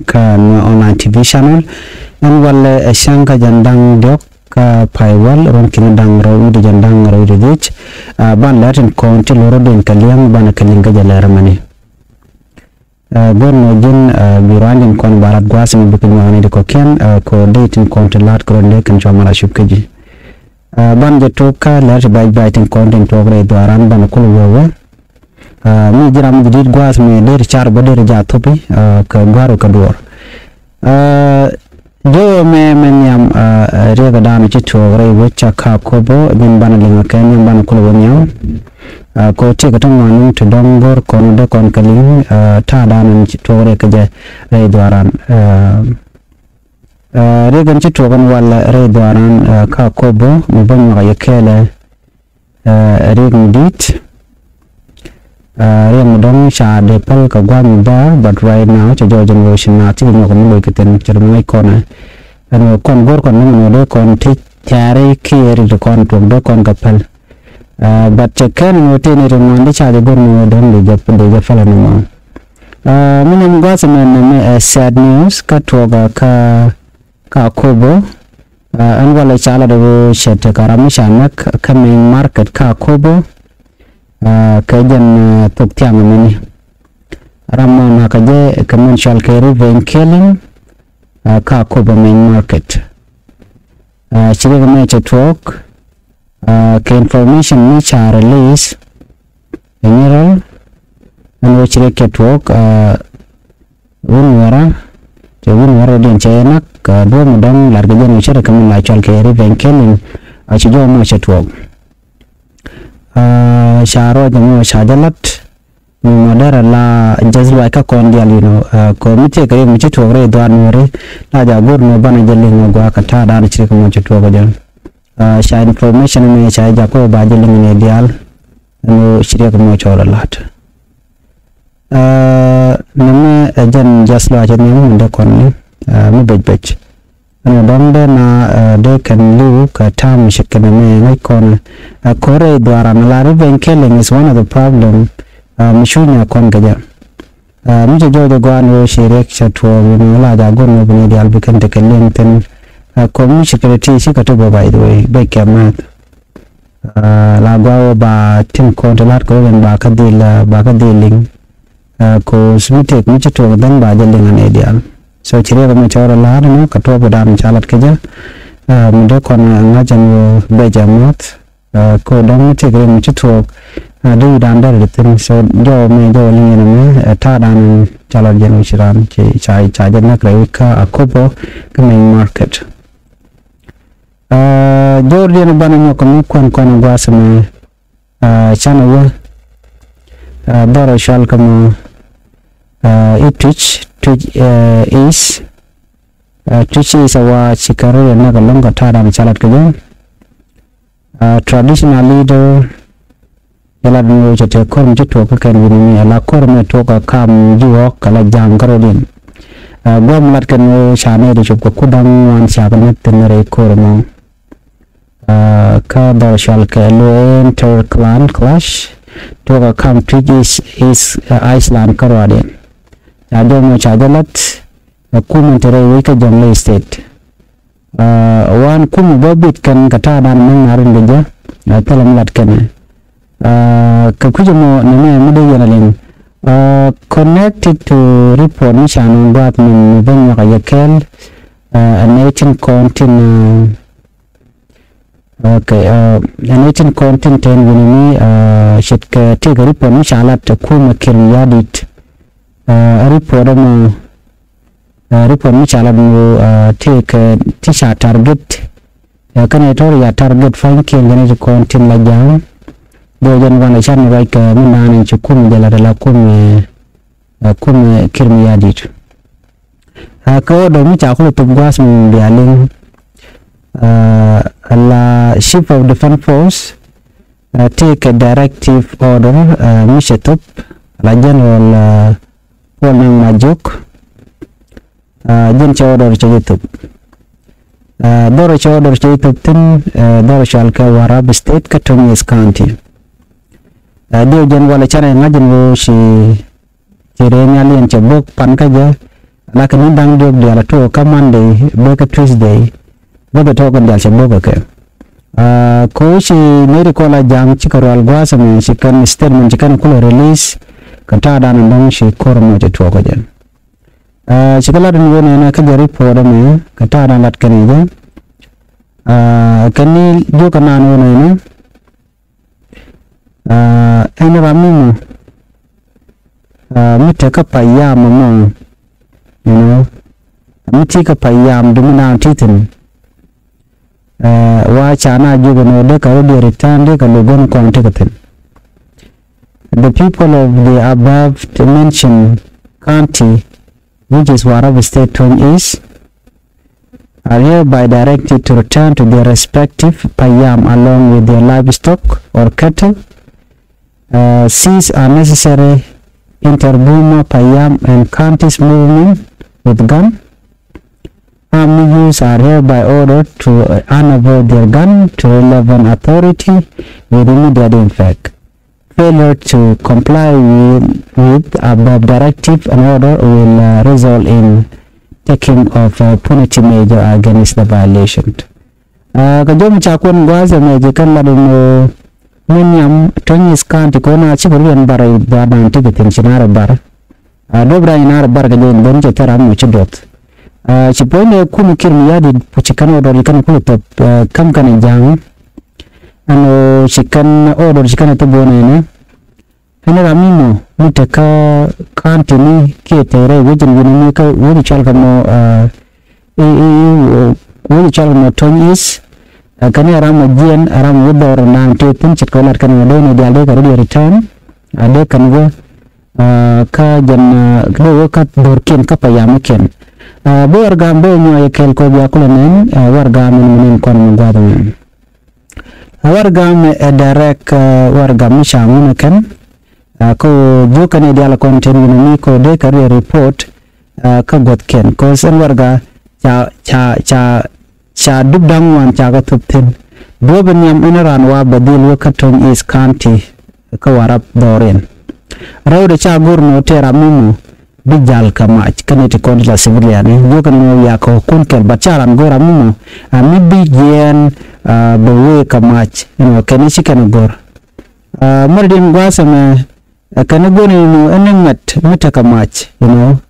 ka online TV channel an wal shanka jandang dok ka paiwal ron kinadang rawi de jandang rawi de dich ban latin konti loro den kaliang ban kalinga jalara mani borno jin biranjin kon barat gwasim bikin wani de koken ko dating konti lat kronde kan chamara shupkeji ban je toka lat bai tin content ogre dwaran ban kulwewe mi jiram did gwas me der char boder ja topi ka gwaru ka dor do me menyam rega danu ci togre wecha ka kobo bin ban linga ken ban kulwewe ko ti ka tangwan to dongor kon de kon kalin ta danu ci togre ka je re dwaran regan ci togan wala re dwaran ka kobo mu ban ma yakele regen dit riêng đông trà để pel cả quan ba but right now cho generation nào thì nó cũng lôi cái tiền cho mấy con này con gor con nó đứa con thích chari kia rồi con tuồng đứa con gặp pel but cho cái nó tên này nó đi trà để gor nó đông để gặp pel nó mà mình có xem này sad news cái tuồng ka kobo anh vào lại trả lại đồ sẽ cho cả mấy sản nước coming market ka kobo kajan tuk tiang ini ramon kaje commercial carry venkeling ka kobo main market chiri kame chatwok ke information ni cha release general and chiri chatwok wunwara din chayanak dua mudang larga jan chiri kame commercial carry venkeling chijo ma chatwok sharo jamu shajalat madara la jazwa ka kondial komite kare mu ci tore do anore la ja gorno bana jelling go ka ta da ci ko mu ci to jan sha information me sha ja ko ba jelling ne dial no shirya ko mu chora lat namme jan jasla ja ne da kon mu bej donde na de kan lu ka tam shikana me ngai kon kore dwara na la venkeling is one of the problem mishunya kon gaja mi jo de gwan wo shirek chatwo no la da gon no bini dial bikan te kelen ten ko mi security shi ka to by the way by kamat la gwa ba tin kon lat ko len ba ka diling ko smite mi chatwo dan ba jeling an ideal so chiri kami cara lah no katua pedam calat kerja muda kon ngajan bejamat ko dong mesti kiri mesti tuak di dandar itu so jo lingi nama ta dan calat jenuh ciran cai jenak rewika akobo ke main market jor dia nabana mo kami kon gua sama channel baru shal kamu Twitch is our chikaro na kalonga tada na chalat kaje traditional leader yala dun yo chete korm jito ka kan wini ala korm to ka kam jiwo kala jam karodin gom lat kan yo chane de chop ko kudang wan cha kan tenere korm ka da shal ka lo enter clan clash to ka kam Twitch is Iceland karodin ada mo chadalat kumentere wika jamle state wan kum bobit kan kata dan mengarin beja talam lat kan ka kujamo nene mude yanalin connected to report ni chanu bat min ben ya yakel a nation content a nation content ten winni shit ka te report ni chalat kuma kiryadit report ni chala mu take tisha target kan etor ya target fine ke ngene ko content la jam do jan wana chan right ka minani chukum jala la kum kirmi yadit ko do mi cha ko to gwas mu dialing la chief of defense force take a directive order mi setup la general Polnang majuk jen order cha YouTube doro cha order cha YouTube tin doro shal ka Warab state ka Tunis county dio jen wala chana ngajin wo si tirenya lien cha bok pan ka ja lakini dang diok dia la to ka Monday beka Tuesday beka to kan dia boka ke ko shi ne ri ko la jam chikaro algwasa me chikan statement chikan kulo release kata dan dang shi kormo je to ko jen chikala dan wona na ka jari poda me kata dan lat kani je kani jo kana no ne ena ramu mita ka payam mo you know miti ka payam dumina titin wa chana juga no de ka de return de ka logon ko antikatin. The people of the above mentioned county, which is Warab State Tong is, are hereby directed to return to their respective payam along with their livestock or cattle, cease unnecessary interboma payam and counties movement with gun. Army use are hereby ordered to unavoid their gun to relevant authority with immediate effect. Failure to comply with above directive and order will result in taking of punitive measure against the violation. Kajom chakun gwaza meje kan ladung munyam tonyis kanti kona chikurian barai badan tikitin chinara bar. Dobra inara bar kajom donje teram uchidot. Chipone kumukir miyadi puchikan order ikan kulutop kam kan jang ano chikan order chikan to bonene hena ramimo mutaka kantini ketere wujin wini ka wuni chalkamo wuni chalkamo tonyis kani aramo jien aramo wudor nang tetin chikolat kan wadone dialde karudi return ade kan go ka jan klo ka dorkin ka payamaken warga mbenyo yekel ko biakulanen warga min kon ngado warga me direct warga mishamu kan ko jukane diala content ni ko de career report ka gotken ko sen warga cha dubdang wan cha ga tupten do benyam inaran wa badil wakaton is county ka warap doren rawde cha gurno teramumu bijal kamach kanete kon la civilian jokan no ya ko kunkel bacharan gora mumo mibi gen bewe kamach no kanisi kan gor mordin gwasame kan goni no enengat mita kamach you know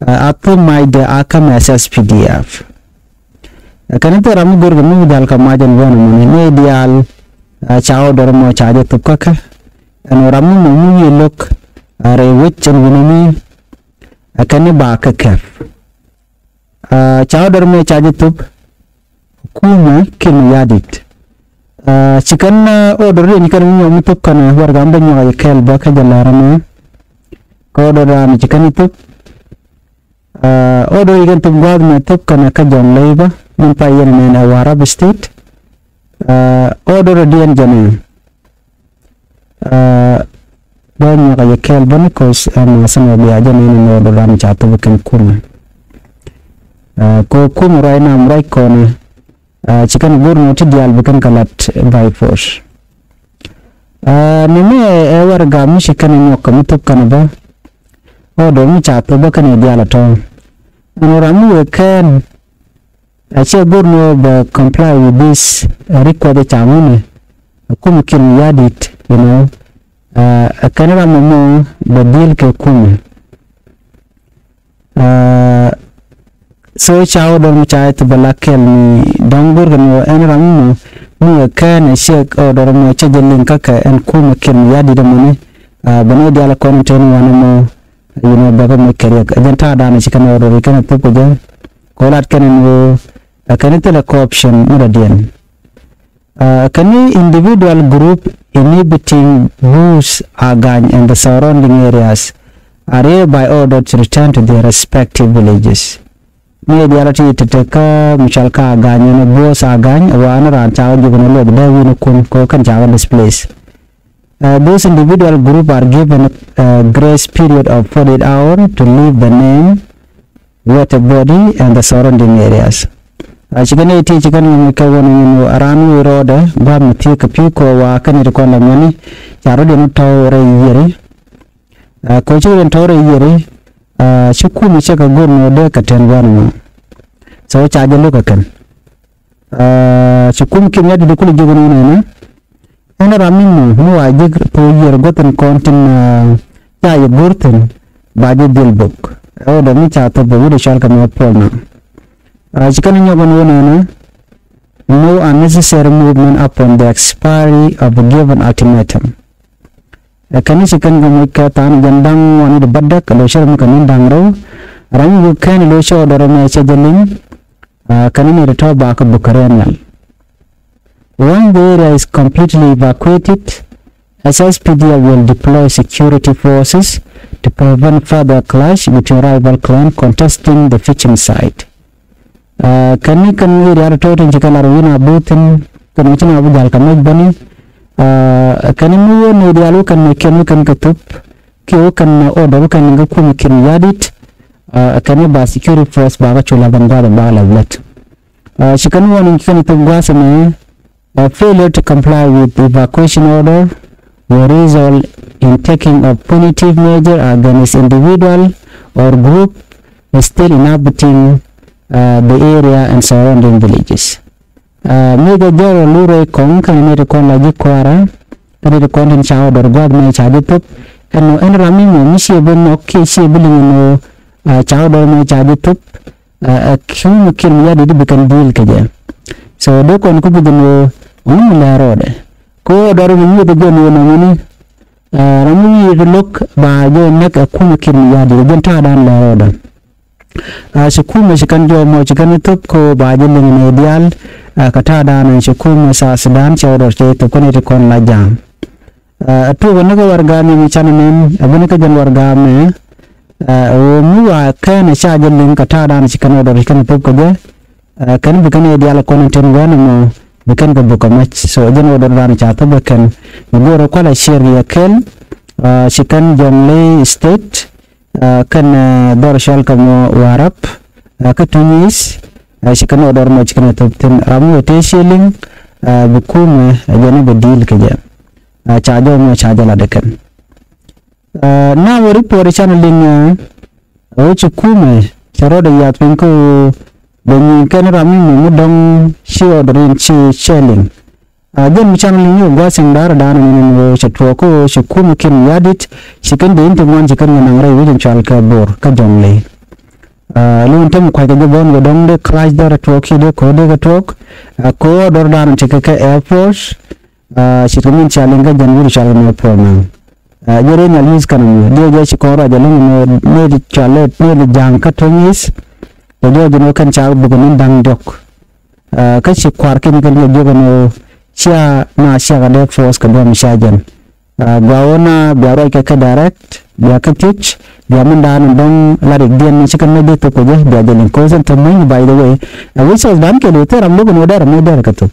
apu mai de akam SSPDF kanete ram gor no dal kamajan wono ne dial chao dormo chaje tukaka no ram no mu lok are wicchen winimi akane ba ka kef chawdar me chaje tup kuma kin yadit chikan order ni kan mu mutup kana warga ambanyo ay kel ba ka jalarama ko doran chikan tup order ikan tup gwag me tup kana ka jon leba mun payen men Warab State order dian jane banyak kaya kel banikos sama biaja ni no doran jatuh bukan kum ko kum rai nam rai kona chikan gurno ti dial bukan kalat by force nime warga mi chikan ni ko mutup kan ba odo mi jatuh bukan dial ato ramu kan ache gurno ba comply with this record chamune kum kin yadit you know kanara momo badil ke kum so chao don chai to balakel ni dangur no enra mo mu kan shek order mo chajelin kaka en kum kin yadi de moni bano diala content wana mo you know baga mo kare ajanta dana chikan order kan to ko je kolat kan no kanite la corruption muradian kani individual group inhibiting Moose Agany and the surrounding areas are hereby ordered to return to their respective villages. Ni diarati teteka michalka Agany no Boss Agany wana ran chawa given a load there we kun ko kan chawa this place. Those individual group are given a grace period of 48 hours to leave the name, water body and the surrounding areas. Chikane iti chikan kawan aranu roda ba mati kapiko wa kan irkon lamani charo de no tawre yeri ko chiren tawre yeri Shukuma chaka gono de katenwana so chaje loka kan Shukuma kimya di dukuli jogono na ena ramingo no ajig po yer goten kontin ya burten baje dilbuk o da mi cha to bu de shal kam polna chikan nyogono na no unnecessary movement upon the expiry of a given ultimatum kani chikan gamika tan gandang wani de badak lo shar mu kanin dangro rangu kan lo sho doro me chajalin kani ne to ba ka bukarenal when the area is completely evacuated SSPD will deploy security forces to prevent further clash between rival clan contesting the fishing site kani area to chikan arwina butin kani china abu dal kamaj bani kani mu ne dialu kan me kenu kan katup ke kan order kan nga kum kin yadit kani ba security force ba ga chula banga da ba lavlat shikan woni kan to gwasa me failure to comply with the evacuation order will result in taking of punitive measure against individual or group still inhabiting the area and surrounding villages. Mega joro lure kong kan ne kon lagi kwara kan de kon chao dor god me chaje tup kan en rami mo mi sie ben ok sie biling no chao dor me chaje tup kyum kin ya de bikan deal kaje so do kon ku bidu on la rode ko dor mi de gon no ni rami de lok ba jo nek ku kin ya de ben ta dan la rode Shukuma chikan jo mo chikan tup ko ba je ling ne dial kata dan Shukuma sa sedan chawdor che to kon kon la jam tu wona ko warga mi chananen abone ka jan warga me o mu wa kan sha jalling kata dan chikan odor chikan tup ko je kan bukan dial kon ten wana mo bukan ko buka match so jan odor dan cha to bukan ngoro ko la share ya ken chikan jonle state kan dor shal kamo warap ka tunis shikan odor mo chikan to ten ramu te shilling bukume jana bedil keja chajo mo chajala dekan na wori por channeling o chukume charoda ya pinko den kan ramu mo dong shi odorin chi shelling gen channeling yo gwasing dar dan ni chatwo ko shukuma kin yadit shikan de into mon chikan nang rai wujin chal ka bor ka jongle lu tem kwa ga bon go dong de crash dar twok de ko de ga twok ko dor dan chika ka air force shikan challenge ga jan wuri chal no problem jere na lis kan de je chikora jalang ne de chalet ne de jang ka tonis de de no kan chal bugun dang dok ka chikwar kin kan de no Sia na sia ga de force ka dom shajan gaona biaro ka direct biya ka teach biya mandan dong larik dian ni chikan me to ko je biya den ko san to mai by the way which was dan ke de ram logo no dar me dar ka to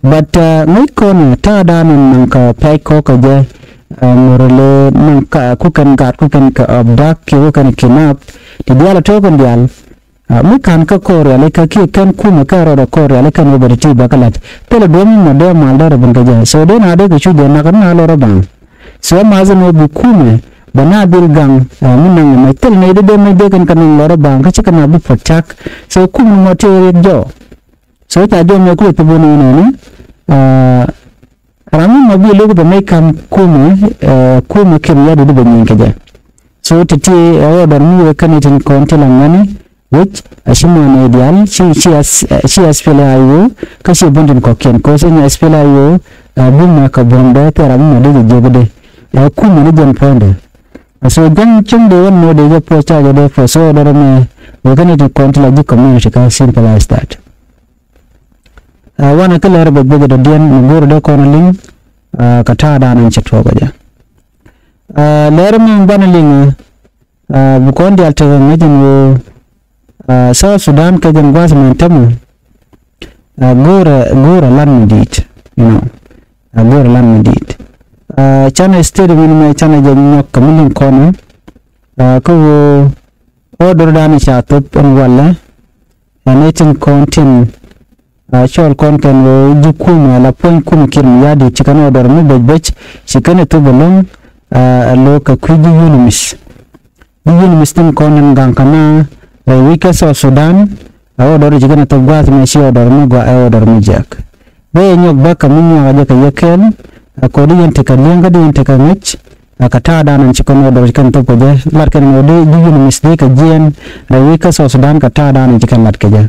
but mai ko na ta dan nang ka pai ko ka je morale nang ka ku kan ka abdak ke kan kinap ti diala to kon dial mukan ka kore ale ka ki kan kuma ka ro kore ale kan oberti bakalat pele domi mo de malda rabun ka ja so de na de ku de na kan na lo rabang so mazano bu kume bana bil gang munang mai tel ne de me de kan kan lo rabang ka chikana bu pachak so kum mo te jo so ta jo me ku to bu no ne ramu mo bi lo ko me kam kuma kim ya de bu nyin ka ja so tati o dar mu kan tin kon tilangani which ashimane dial she has pelayo kasi bondon ko ken ko se has pelayo bumma ka bonda tera mo de jebede ku mo ne jon ponde so gan chung de won no de po cha de for so da me we can to control the community ka simple as that wana kala rebe bege de den ngoro de ko ling ka ta da nan chetwa ga ja lere mo banaling bu kon dial te ngajin South Sudan ke jan gwas mentamu gora lan medit gora lan medit chana state min chana jan nyok kamilin kono ko order dan cha top on wala netin content shol content wo jukuma la point kum kirm yadi chikano order mi bej chikane to bolong lo ka kuji yulumis yun mistim konan gang kana wika South Sudan order jigana to gwa me shi order mo gwa order mo jak be nyok ba kamunya ga ka yakel akodi yente ka lenga di yente ka ngech akata danan chikono order kan to koje larkan mo de yun misdi ka jen wika South Sudan kata danan chikan lat ke ja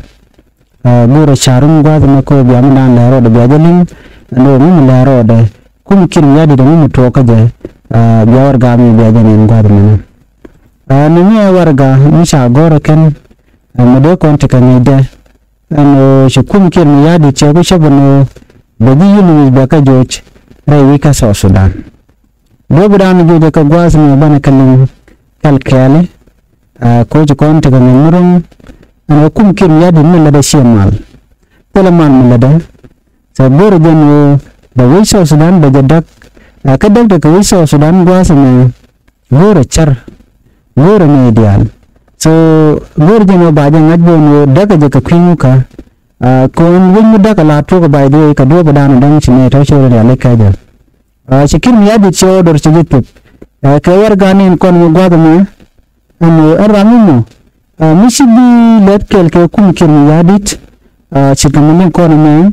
gura charung gwa ma ko bi am dan la ro de bajalin no mo la ro de kum kin ya di mo to ka je biawar ga mi bajalin gwa de mo nimi warga misha gora ken mode konta kanide ano shukum ken yadi chego shabono bagi yuni baka joch rai wika South Sudan do budan joje ka gwas mi bana kalin kalkale ko je konta kan murung ano kum ken yadi milla da shemal teleman milla da sabur jeno da wi South Sudan da jadak kadak da ka wi South Sudan gwas mi gora char gora ne ideal so gora jeno baje ngajbo no daga je ka kwinuka ko win daga la to ba de ka do badana dan chine to shore da leka ja shikir mi yadi cho dor chijitu ka war ganin kon mo gwada mo ano aramu mishibi letkel ke kum kin yadit chikamun kon mo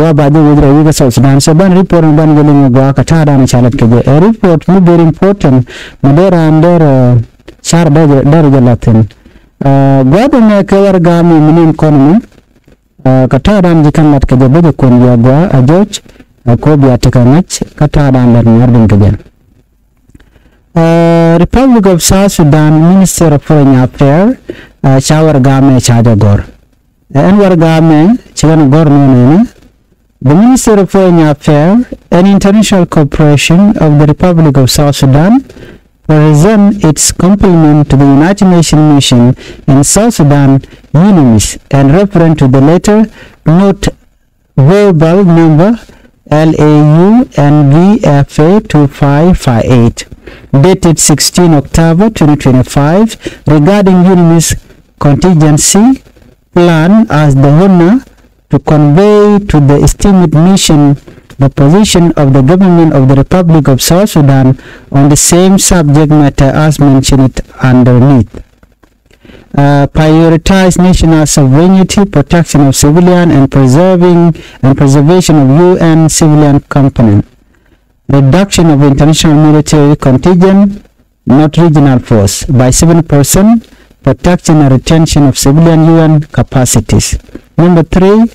wa baje wudra wiga South Sudan so ban report ban gele gwa ka tada na chalat ke je report no very important madera under char dar jalatin gwada ne ka war ga mi minin kono ka tadan jikan lat ka jabe ko ya gwa a George ko biya takanach ka tadan lar nyardin ka jen Republic of South Sudan Minister of Foreign Affairs chawar ga me chaja gor en war ga me chigan gor no ne the Minister of Foreign Affairs and International Cooperation of the Republic of South Sudan present its compliment to the United Nations mission in South Sudan, UNMISS, and referring to the letter, note verbal number LAU-NVFA 2558, dated 16 October 2025, regarding UNMISS contingency plan as the honor to convey to the esteemed mission the position of the government of the Republic of South Sudan on the same subject matter as mentioned underneath. Prioritize national sovereignty, protection of civilian and preservation of UN civilian component. Reduction of international military contingent, not regional force, by 7%, protection and retention of civilian UN capacities. Number three,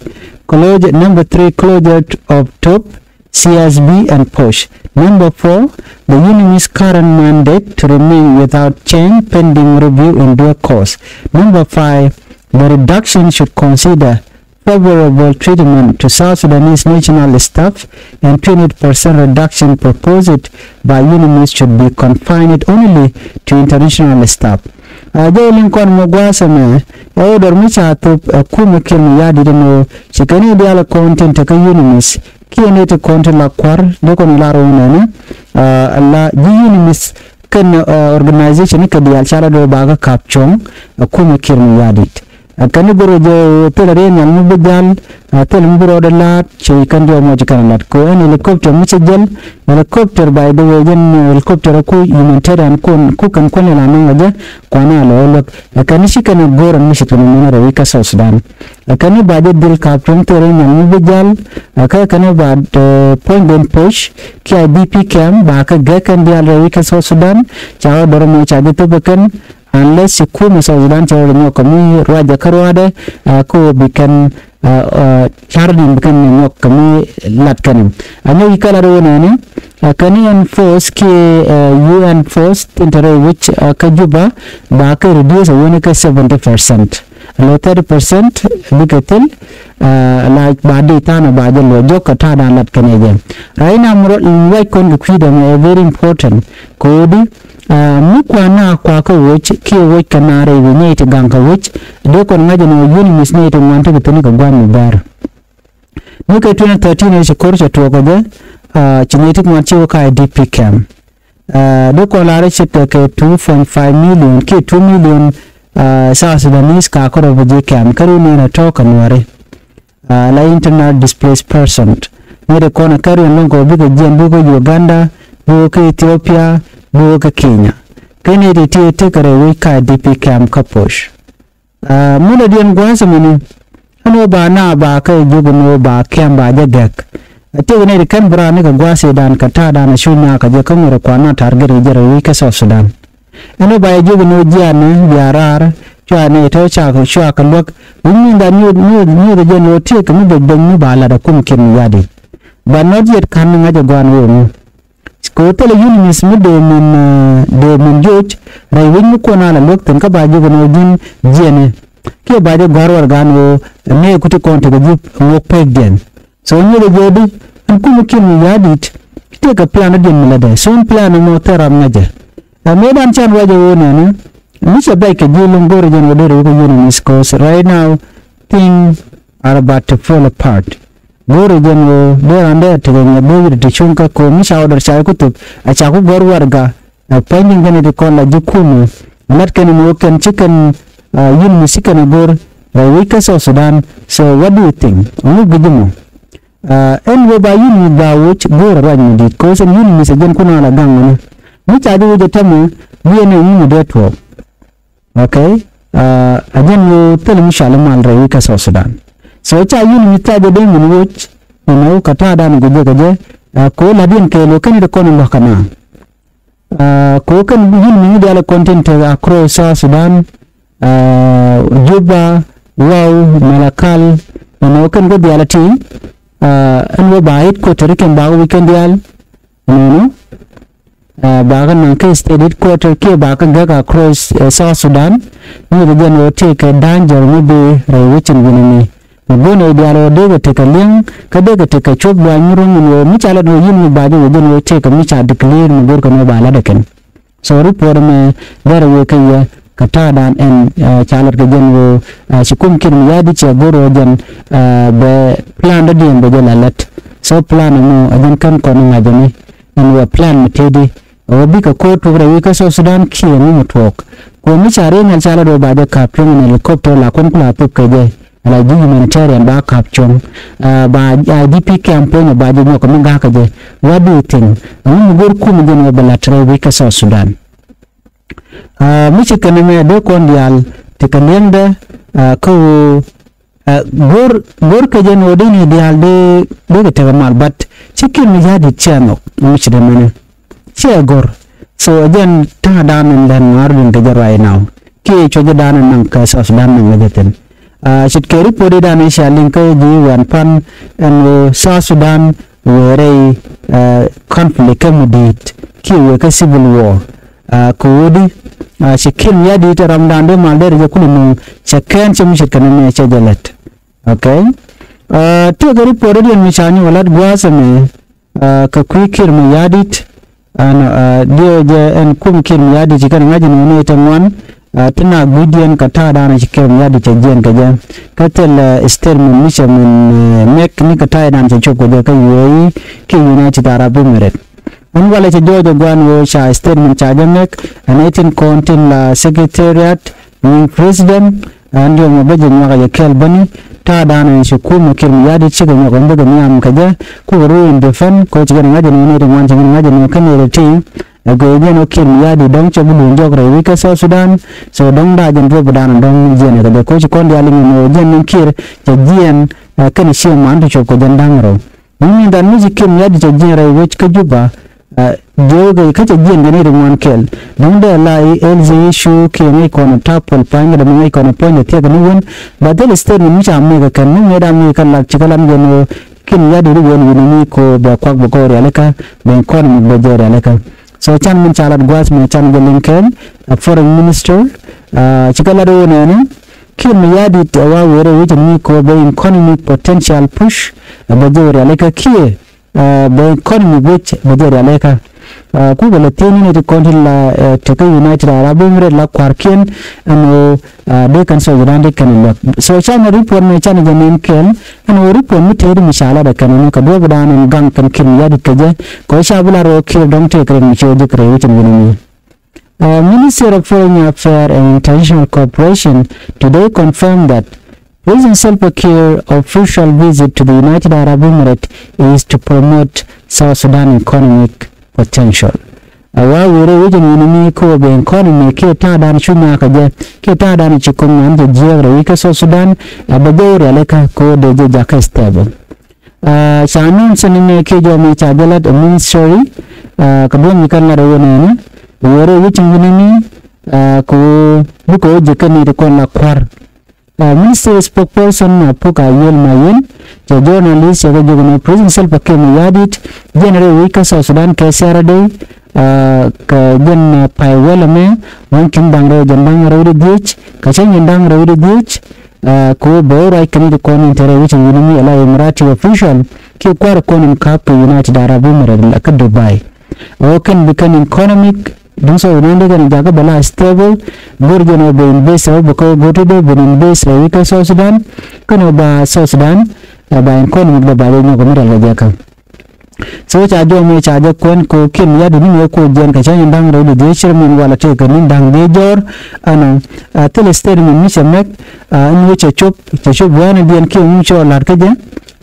closure of TOP, CSB and POSH. Number 4, the UNMISS current mandate to remain without change pending review in due course. Number 5, the reduction should consider favorable treatment to South Sudanese national staff, and 20% reduction proposed by UNMISS should be confined only to international staff. Jolin kon mogwasa me order mi cha to kuma kin ya didno shikani diala content ka UNMISS kiene to content la kwar de kon la ro ne la UNMISS kan organization ka dial chala do baga kapchong kuma kin ya dit kan buru je pelare nyal mu bidal tel mburo de la che kan do mo jikan lat ko en helicopter mi che jel helicopter by the way jen helicopter ko humanitarian ko kan ko la nan waje kwana lo kan shi kan gor mi shi kan na rawi ka South Sudan kan ba de dil kapchong tere nyal mu bidal ka kan ba point and push ki IDP camp ba ka ga kan dial rawi ka South Sudan cha do mo cha de to kan unless you come South Sudan to no kami raja karwade ko bikan charling bikan no kami lat kanim anyo ikala ro ne kani enforce ki UN force intere which kajuba ba ka reduce woni ka 70% lo 30% bikatil like badi tana baje lo jokka tada lat kanege raina muro wai kon kwida me very important kodi mukwana kwa ka wuch ki wuch kanare winye te ganka wuch de kon ngaje no UNMISS ne to ngante ke tani ka gwani bar muke 2013 e korcha to ko de genetic manchi ka IDP camp de ko lare chete ke 2.5 million ki 2 million South Sudanese ka ko roje camp karu ne na to kanware la internal displaced person ne de kona karu longo bigo jen bigo Uganda bigo Ethiopia buka Kenya kene de ti tekare we ka DP camp kaposh muna dian gwansa muni ano ba na ba ka juguno ba camp ba jagak te ne kan brane ka gwase dan ka ta dan shuna ka je kan ko na target jere we ka South Sudan ano ba juguno jiane yarar cha ne to cha ko sha ka lok mun da ni de je no te ka mu be mu ba la da kum kin yadi ba no je kan nga je gwan wo ko tele yun mismu de mun joj rai win ko na la lok tan ka ba juguno jin jene ke ba de garwar gano ne kuti konti ga jup ngok pek den so ni de jodi an kuma kin yadit te ka plan den mala de so plan mo teram ngaje me dan chan waje wona ne mi se bai ke jilum gore jen wodere ko yuni misko right now things are about to fall apart gore jen wo de ande te ga de de chunka ko mi sa order sai kutub a cha ko garwar ga pending gane de kon la jikumu lat ken mo ken chicken yun musika na gor we ka South Sudan. So what do you think? Mu bijumo en we ba yun ba wuch gor ran di ko sen yun mi se jen kuna la gang ne mu ta di je tamu we ne mu de to okay ajen yo tel mi shalom al we ka South Sudan. So cha yun mi ta de mu wuch no ka ta dan go je ko la din ke lo kan de kon lo kana ko kan yun mi de la content across South Sudan Juba, Wow, Malakal, and can go reality. And we buy it, quarter can buy weekend deal. Bagan Nanka stated quarter K back and get across South Sudan. We again will take a danger, maybe a witch and winning. The Bono Dialo, they will take a link, Kadeka take a chop by Murum, and Michal and Yin body within will take a Micha declare and work on by Ladakan. So report me very weekend. Katadan and chalar ke jen wo sikum kin yadi che goro jen be plan de be jalalat so plan mo ajan kan ko ngajani and we plan metedi o bi ka ko to re ka South Sudan ki ni mutwok ko mi chare na chala do ba de ka plane helicopter la kon kula to ke je la ji humanitarian ba ka chong ba IDP campaign ba je ko nga ka je what do you think mu gor ku mu jen ba la tre ka South Sudan Michigan me do kondial tikalenda ko gor ka jen odini dial de tegamal but chicken mi jadi chano Michigan mane che gor so again ta dan dan marun de right now ke choje dan nan ka South Sudan nan ngaten chit keri podi dan shaling ka ji wan pan and South Sudan were conflict kamudit ki we ka civil war kodi shikin ya di ta ramdan de mal de kulunu chakan chim shikan me che jalat okay to gari porodi mi chani walat gwasa me ka kwikir mi yadit an dio je en kum kin yadi chikan ngaji no tan wan tana gudian kata dana chikan yadi che jen ka ja katel ester min mi chamin mek ni kata dan che choko de ka yoyi ki United Arab Emirates un wala ci jojo gwan wo cha statement cha jamek anatin kontin la secretariat ni president andio mo beje nyaka ya kelbani ta dana shi kuma kirmi yadi ci ga nyaka ndaga mi am kaje ku ro in defend ko ci ga ngaje ni de wan ci ngaje no kan ne ti go no kirmi yadi don ci bu jog re ka South Sudan so don da jan do budana don jene ga ko ci kon yali no jen kir je jien kan shi man to ko jandangro ni dan mi kirmi yadi je jere wo ci ka juba joga kacha jien gani rimwan kel nungde la elze issue ke ngai kono tapol panga da ngai kono point te ga nuwen badal state ni cha me kan ni da mi kan la chikalan gono kin ya de won ni ko ba kwak bo ko realeka ben kon mi bo jere realeka so chan min chalat gwas mi chan gelinken foreign minister chikala do ne kin ya di wa wore wuce ni ko be economic potential push bo jere realeka kie be economy which bajari aleka ku bala tini ne kontin la teka United Arab Emirates la kwarkin ano de kan so yande kan la so chana report me chana jamin ken ano report mi tedi misala da kan no ka do budan gang kan kin ya dikaje ko shabula ro ki dong te kren mi choje kre wucin gini Minister of Foreign Affairs and International Cooperation today confirmed that President Salva Kiir's official visit to the United Arab Emirates is to promote South Sudan economic potential. wa were wije ni ko be economy ke ta dan shuna ka je ke ta dan chikon nan je jere wika so Sudan abajore aleka ko de je jaka stable shanin sanine ke jo me chajalat ministry kabon mi kan na wona ni were wije ni ko buko je kan ni ko na kwar minister spokesperson puka yel mayen je journalist je jogono presidential pakem yadit general wika so Sudan ke sarade ka jen pai wala me mungkin bangro jandang rawde beach ka chen jandang rawde beach ko bora kini ko ni tere which ni ala emirati official ki kwar ko ni kap United Arab Emirates ka Dubai o kan bikan economic dun so nande kan jaga bala stable burjono be invest ko goto do be invest wika so Sudan kono ba so Sudan ba economic da ba no ko mira jaka so cha jo me cha kon ko kin ya ni ko jen ka chan dang ro de shir min wala te kan dang de jor ana telester min mi chemek an we cha chop wana dien ki mu cho lar ka je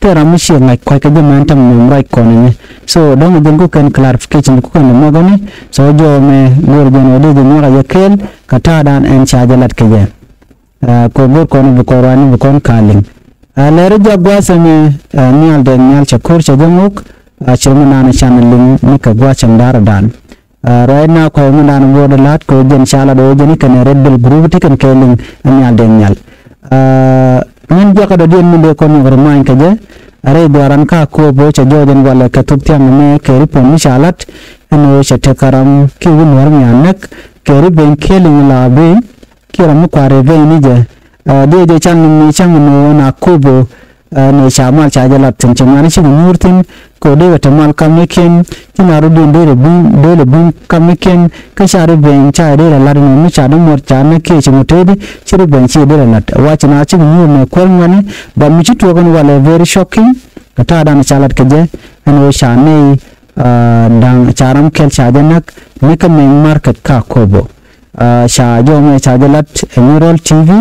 tera mu shi ngai ko ka je man tam mu rai ko ni so dong den ko kan clarification ko kan mo gani so jo me gor ben de de mora yakel ka ta dan en cha jalat ka je ko gor ko ni ko rani ko kaling lere jagwa same ni al de nyal cha kor cha jamuk Chairman na channel ni ka gwa chandara dan right now ko mun dan bodo lat ko jen chala do jeni kan red bull group te kan keling anyal den nyal min jaka do den mun de ko ni remain ka je are doran ka ko bo cha joden wala ka tuktiam me ke ripon ni chalat eno cha tekaram ki won war mi anak ke riben keling la be kira mu kware ve ni je de chan ni chang no na kobo ne shamal cha jalat tin changani chi murtin ko de tamal kamiken tinaru dole bun kamiken ka sharu ben cha de la no cha no mor cha na ke chi mutedi chiru ben chi de la watch na chi mu ne ko ngani ba mi chi to gan wala very shocking kata dan chalat ke je eno sha ne dang charam kel cha janak ne ka men market ka kobo sha jo me cha jalat emerald tv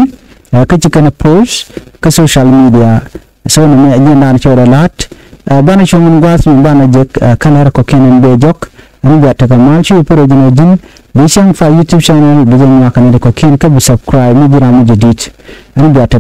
ka chikana post ka social media so no me ajenda chora lat bana chongun gwas mi bana jek kanar ko kenen be jok ani gata kamal chu pro jino jin bishang fa YouTube channel bijan yakane ko ken ka subscribe mi dira mu jadid ani gata